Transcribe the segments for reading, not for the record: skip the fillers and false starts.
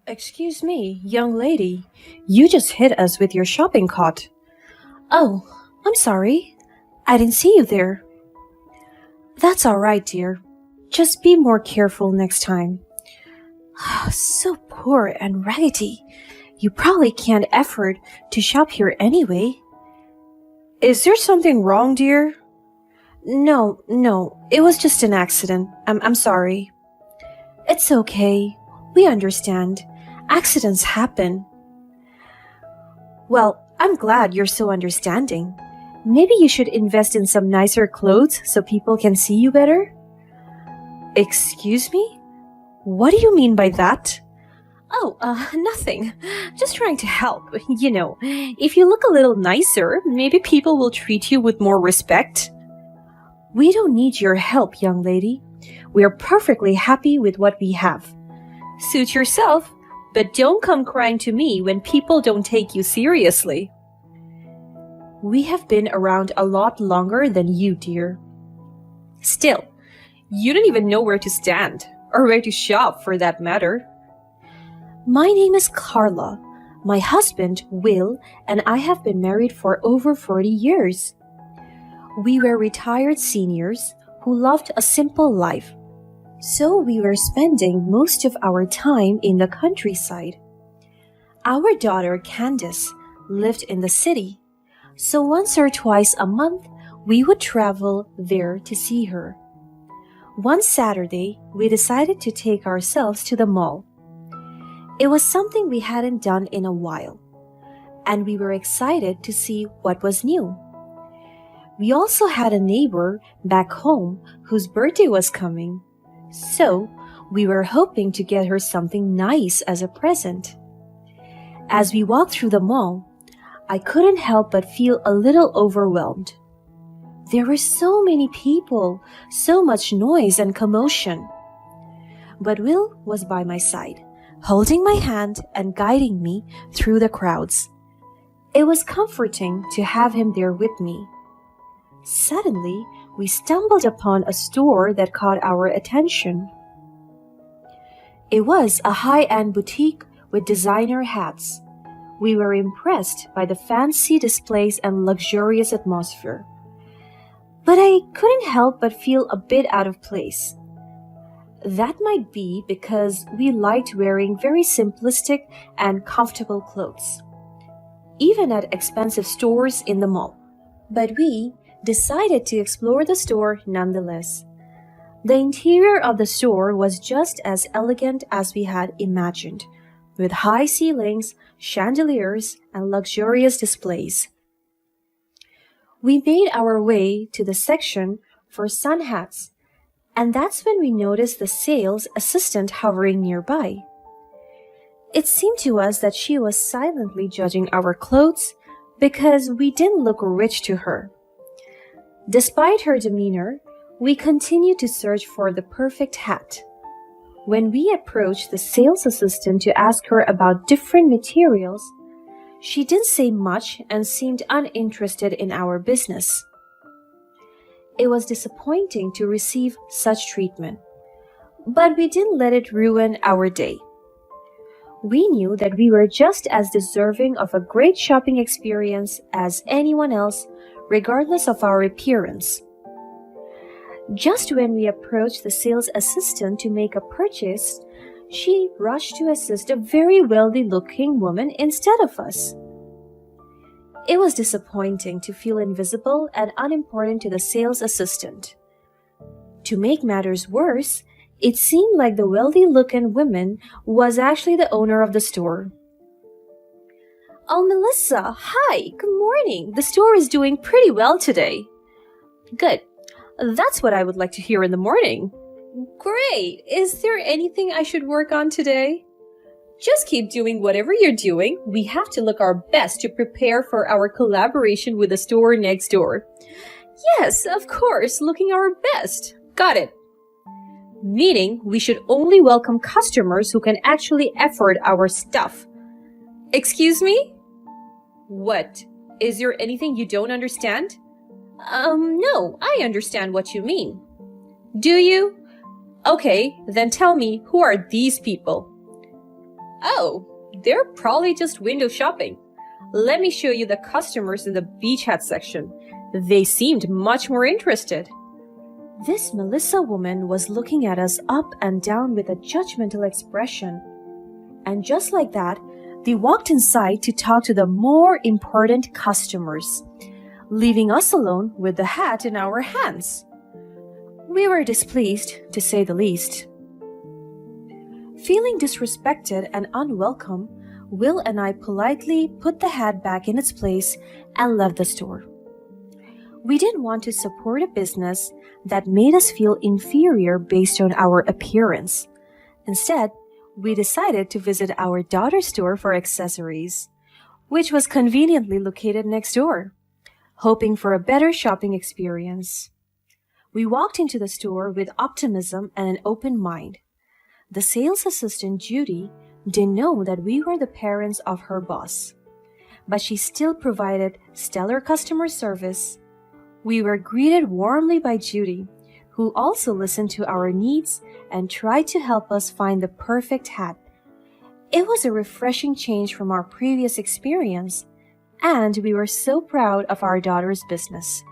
Excuse me, young lady. You just hit us with your shopping cart. Oh, I'm sorry. I didn't see you there. That's all right, dear. Just be more careful next time. So poor and raggedy. You probably can't afford to shop here anyway. Is there something wrong, dear? No, no, it was just an accident. I'm sorry. It's okay. We understand. Accidents happen. Well, I'm glad you're so understanding. Maybe you should invest in some nicer clothes so people can see you better? Excuse me? What do you mean by that? Oh, nothing. Just trying to help. If you look a little nicer, maybe people will treat you with more respect. We don't need your help, young lady. We are perfectly happy with what we have. Suit yourself, but don't come crying to me when people don't take you seriously. We have been around a lot longer than you, dear. Still, you don't even know where to stand, or where to shop for that matter. My name is Carla. My husband, Will, and I have been married for over 40 years. We were retired seniors who loved a simple life. So we were spending most of our time in the countryside. Our daughter, Candace, lived in the city, so once or twice a month we would travel there to see her. One Saturday, we decided to take ourselves to the mall. It was something we hadn't done in a while, and we were excited to see what was new. We also had a neighbor back home whose birthday was coming, so we were hoping to get her something nice as a present. As we walked through the mall, I couldn't help but feel a little overwhelmed. There were so many people, so much noise and commotion. But Will was by my side, holding my hand and guiding me through the crowds. It was comforting to have him there with me. Suddenly, we stumbled upon a store that caught our attention. It was a high-end boutique with designer hats. We were impressed by the fancy displays and luxurious atmosphere. But I couldn't help but feel a bit out of place. That might be because we liked wearing very simplistic and comfortable clothes, even at expensive stores in the mall. But we decided to explore the store nonetheless. The interior of the store was just as elegant as we had imagined, with high ceilings, chandeliers, and luxurious displays. We made our way to the section for sun hats, and that's when we noticed the sales assistant hovering nearby. It seemed to us that she was silently judging our clothes because we didn't look rich to her. Despite her demeanor, we continued to search for the perfect hat. When we approached the sales assistant to ask her about different materials, she didn't say much and seemed uninterested in our business. It was disappointing to receive such treatment, but we didn't let it ruin our day. We knew that we were just as deserving of a great shopping experience as anyone else, regardless of our appearance. Just when we approached the sales assistant to make a purchase, she rushed to assist a very wealthy-looking woman instead of us. It was disappointing to feel invisible and unimportant to the sales assistant. To make matters worse, it seemed like the wealthy-looking woman was actually the owner of the store. "Oh, Melissa, hi, good morning. The store is doing pretty well today." "Good. That's what I would like to hear in the morning." "Great. Is there anything I should work on today?" "Just keep doing whatever you're doing. We have to look our best to prepare for our collaboration with the store next door." "Yes, of course, looking our best. Got it." "Meaning we should only welcome customers who can actually afford our stuff." "Excuse me?" "What? Is there anything you don't understand?" No, I understand what you mean." "Do you? Okay, then tell me, who are these people?" Oh, they're probably just window shopping. Let me show you the customers in the beach hat section. They seemed much more interested. This Melissa woman was looking at us up and down with a judgmental expression. And just like that, they walked inside to talk to the more important customers, leaving us alone with the hat in our hands. We were displeased, to say the least. Feeling disrespected and unwelcome, Will and I politely put the hat back in its place and left the store. We didn't want to support a business that made us feel inferior based on our appearance. Instead, we decided to visit our daughter's store for accessories, which was conveniently located next door, hoping for a better shopping experience. We walked into the store with optimism and an open mind. The sales assistant, Judy, didn't know that we were the parents of her boss, but she still provided stellar customer service. We were greeted warmly by Judy, who also listened to our needs and tried to help us find the perfect hat. It was a refreshing change from our previous experience, and we were so proud of our daughter's business.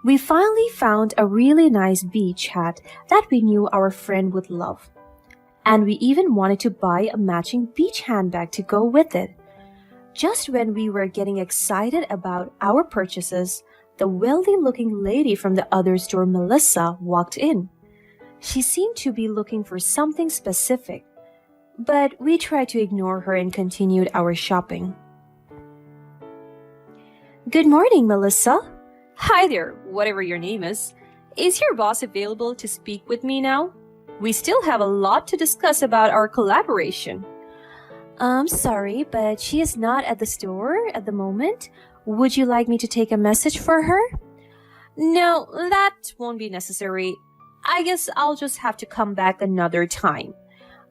We finally found a really nice beach hat that we knew our friend would love. And we even wanted to buy a matching beach handbag to go with it. Just when we were getting excited about our purchases, the wealthy-looking lady from the other store, Melissa, walked in. She seemed to be looking for something specific, but we tried to ignore her and continued our shopping. Good morning, Melissa. Hi there, whatever your name is. Is your boss available to speak with me now? We still have a lot to discuss about our collaboration. I'm sorry, but she is not at the store at the moment. Would you like me to take a message for her? No, that won't be necessary. I guess I'll just have to come back another time.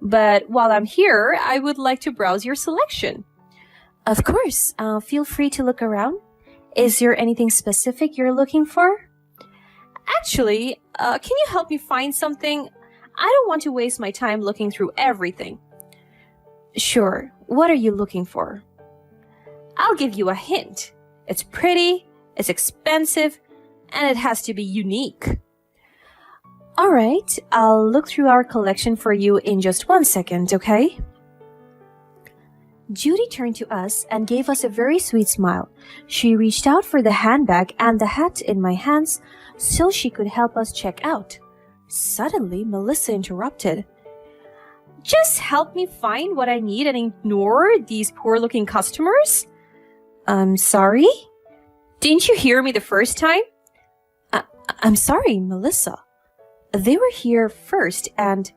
But while I'm here, I would like to browse your selection. Of course, feel free to look around. Is there anything specific you're looking for? Actually, can you help me find something? I don't want to waste my time looking through everything. Sure. What are you looking for? I'll give you a hint. It's pretty, it's expensive, and it has to be unique. All right, I'll look through our collection for you in just 1 second, okay? Judy turned to us and gave us a very sweet smile. She reached out for the handbag and the hat in my hands so she could help us check out. Suddenly, Melissa interrupted. Just help me find what I need and ignore these poor-looking customers? I'm sorry? Didn't you hear me the first time? I'm sorry, Melissa. They were here first and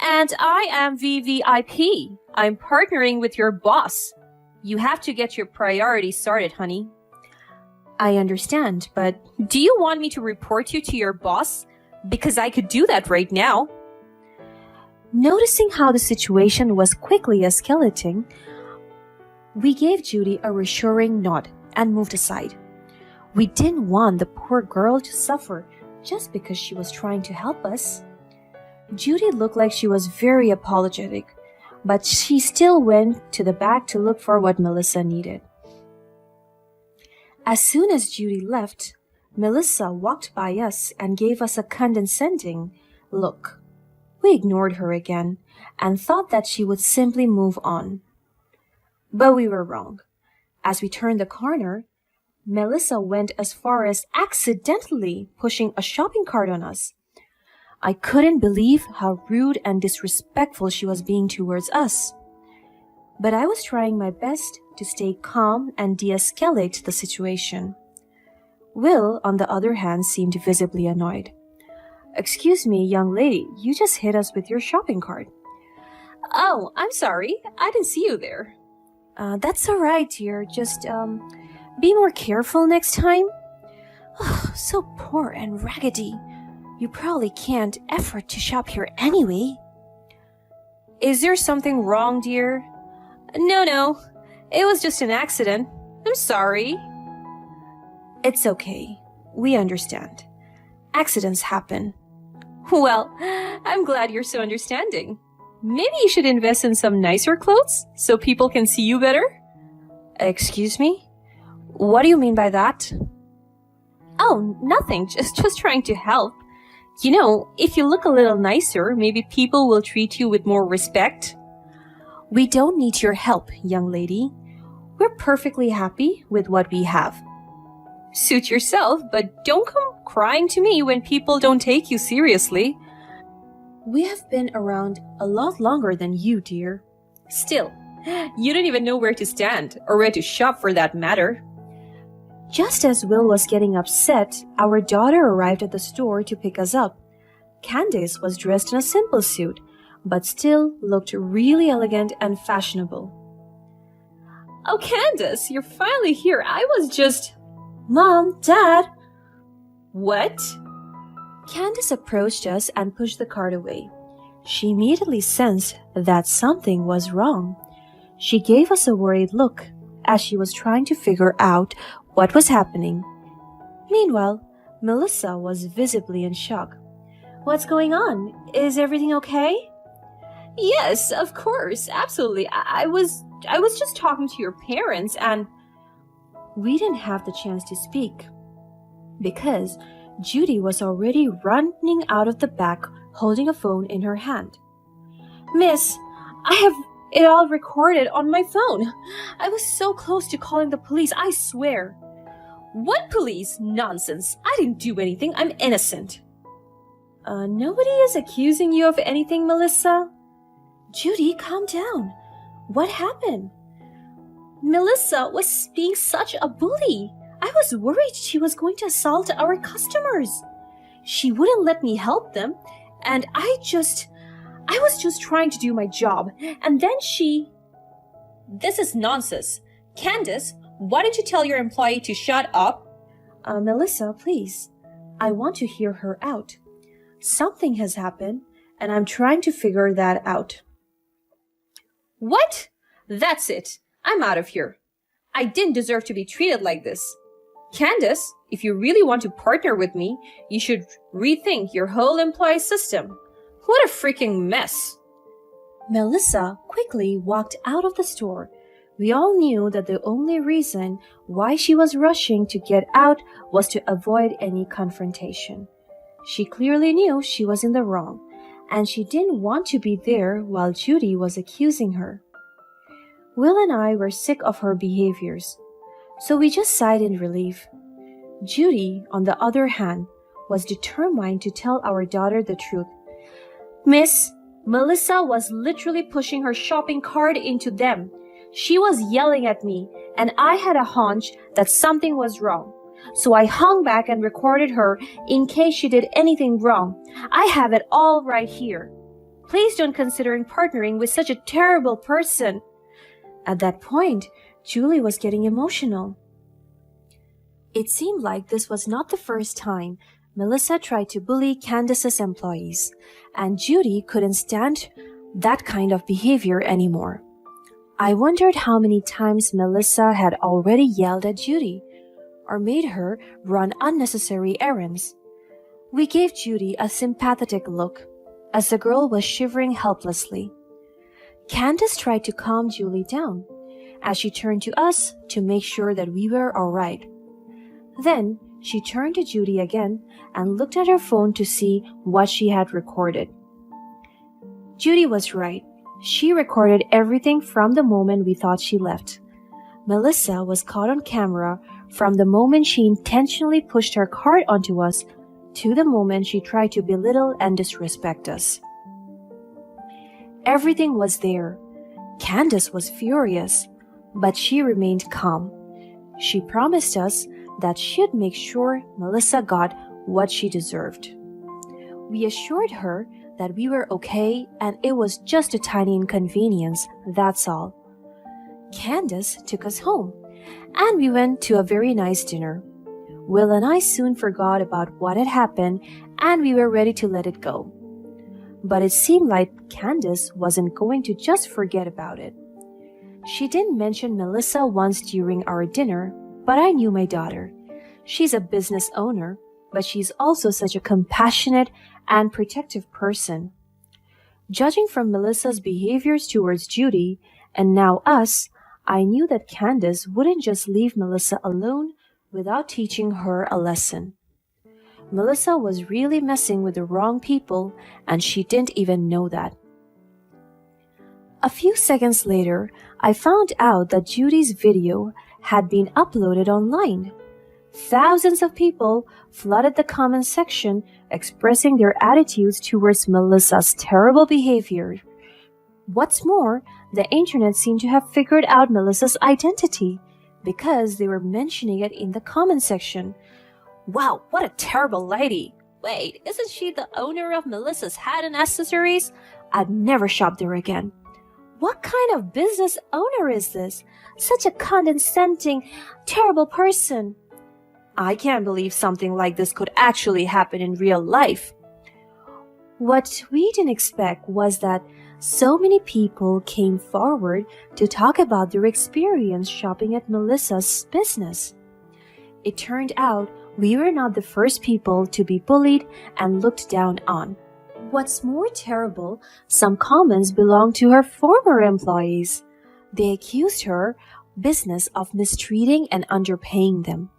I am VVIP. I'm partnering with your boss. You have to get your priorities sorted, honey. I understand, but do you want me to report you to your boss? Because I could do that right now. Noticing how the situation was quickly escalating, we gave Judy a reassuring nod and moved aside. We didn't want the poor girl to suffer just because she was trying to help us. Judy looked like she was very apologetic, but she still went to the back to look for what Melissa needed. As soon as Judy left, Melissa walked by us and gave us a condescending look. We ignored her again and thought that she would simply move on. But we were wrong. As we turned the corner, Melissa went as far as accidentally pushing a shopping cart on us. I couldn't believe how rude and disrespectful she was being towards us. But I was trying my best to stay calm and de-escalate the situation. Will, on the other hand, seemed visibly annoyed. Excuse me, young lady, you just hit us with your shopping cart. Oh, I'm sorry. I didn't see you there. That's all right, dear. Just, be more careful next time. Oh, so poor and raggedy. You probably can't afford to shop here anyway. Is there something wrong, dear? No. It was just an accident. I'm sorry. It's okay. We understand. Accidents happen. Well, I'm glad you're so understanding. Maybe you should invest in some nicer clothes so people can see you better? Excuse me? What do you mean by that? Oh, nothing. Just trying to help. You know, if you look a little nicer, maybe people will treat you with more respect. We don't need your help, young lady. We're perfectly happy with what we have. Suit yourself, but don't come crying to me when people don't take you seriously. We have been around a lot longer than you, dear. Still, you don't even know where to stand, or where to shop for that matter. Just as Will was getting upset, our daughter arrived at the store to pick us up. Candace was dressed in a simple suit, but still looked really elegant and fashionable. Oh, Candace, you're finally here. I was just... Mom, Dad. What? Candace approached us and pushed the cart away. She immediately sensed that something was wrong. She gave us a worried look as she was trying to figure out what was happening. Meanwhile, Melissa was visibly in shock. What's going on? Is everything okay? Yes, of course, absolutely. I was just talking to your parents and... We didn't have the chance to speak because Judy was already running out of the back holding a phone in her hand. Miss, I have it all recorded on my phone. I was so close to calling the police, I swear. What police? Nonsense. I didn't do anything. I'm innocent. Nobody is accusing you of anything, Melissa. Judy, calm down. What happened? Melissa was being such a bully. I was worried she was going to assault our customers. She wouldn't let me help them, and I was just trying to do my job, and then she... This is nonsense. Candace, why don't you tell your employee to shut up? Melissa, please. I want to hear her out. Something has happened, and I'm trying to figure that out. What? That's it. I'm out of here. I didn't deserve to be treated like this. Candace, if you really want to partner with me, you should rethink your whole employee system. What a freaking mess. Melissa quickly walked out of the store. We all knew that the only reason why she was rushing to get out was to avoid any confrontation. She clearly knew she was in the wrong, and she didn't want to be there while Judy was accusing her. Will and I were sick of her behaviors, so we just sighed in relief. Judy, on the other hand, was determined to tell our daughter the truth. Miss, Melissa was literally pushing her shopping cart into them. She was yelling at me, and I had a hunch that something was wrong. So I hung back and recorded her in case she did anything wrong. I have it all right here. Please don't consider partnering with such a terrible person. At that point, Julie was getting emotional. It seemed like this was not the first time Melissa tried to bully Candace's employees, and Judy couldn't stand that kind of behavior anymore. I wondered how many times Melissa had already yelled at Judy or made her run unnecessary errands. We gave Judy a sympathetic look as the girl was shivering helplessly. Candace tried to calm Julie down as she turned to us to make sure that we were all right. Then she turned to Judy again and looked at her phone to see what she had recorded. Judy was right. She recorded everything from the moment we thought she left. Melissa was caught on camera from the moment she intentionally pushed her cart onto us to the moment she tried to belittle and disrespect us. Everything was there. Candace was furious, but she remained calm. She promised us that she'd make sure Melissa got what she deserved. We assured her that we were okay and it was just a tiny inconvenience, that's all. Candace took us home, and we went to a very nice dinner. Will and I soon forgot about what had happened, and we were ready to let it go. But it seemed like Candace wasn't going to just forget about it. She didn't mention Melissa once during our dinner, but I knew my daughter. She's a business owner, but she's also such a compassionate and protective person. Judging from Melissa's behaviors towards Judy, and now us, I knew that Candace wouldn't just leave Melissa alone without teaching her a lesson. Melissa was really messing with the wrong people, and she didn't even know that. A few seconds later, I found out that Judy's video had been uploaded online. Thousands of people flooded the comment section expressing their attitudes towards Melissa's terrible behavior. What's more, the internet seemed to have figured out Melissa's identity because they were mentioning it in the comment section. Wow, what a terrible lady! Wait, isn't she the owner of Melissa's hat and accessories? I'd never shop there again. What kind of business owner is this? Such a condescending, terrible person. I can't believe something like this could actually happen in real life. What we didn't expect was that so many people came forward to talk about their experience shopping at Melissa's business. It turned out we were not the first people to be bullied and looked down on. What's more terrible, some comments belonged to her former employees. They accused her business of mistreating and underpaying them.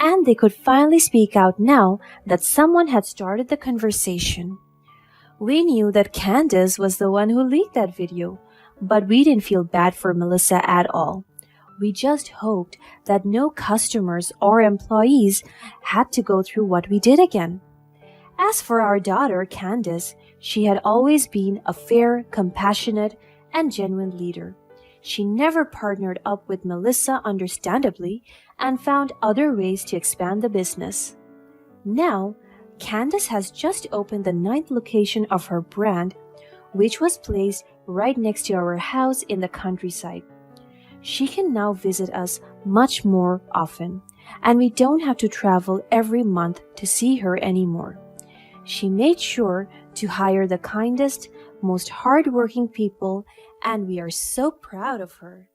And they could finally speak out now that someone had started the conversation. We knew that Candace was the one who leaked that video, but we didn't feel bad for Melissa at all. We just hoped that no customers or employees had to go through what we did again. As for our daughter, Candace, she had always been a fair, compassionate, and genuine leader. She never partnered up with Melissa, understandably, and found other ways to expand the business. Now, Candace has just opened the 9th location of her brand, which was placed right next to our house in the countryside. She can now visit us much more often, and we don't have to travel every month to see her anymore. She made sure to hire the kindest, most hardworking people, and we are so proud of her.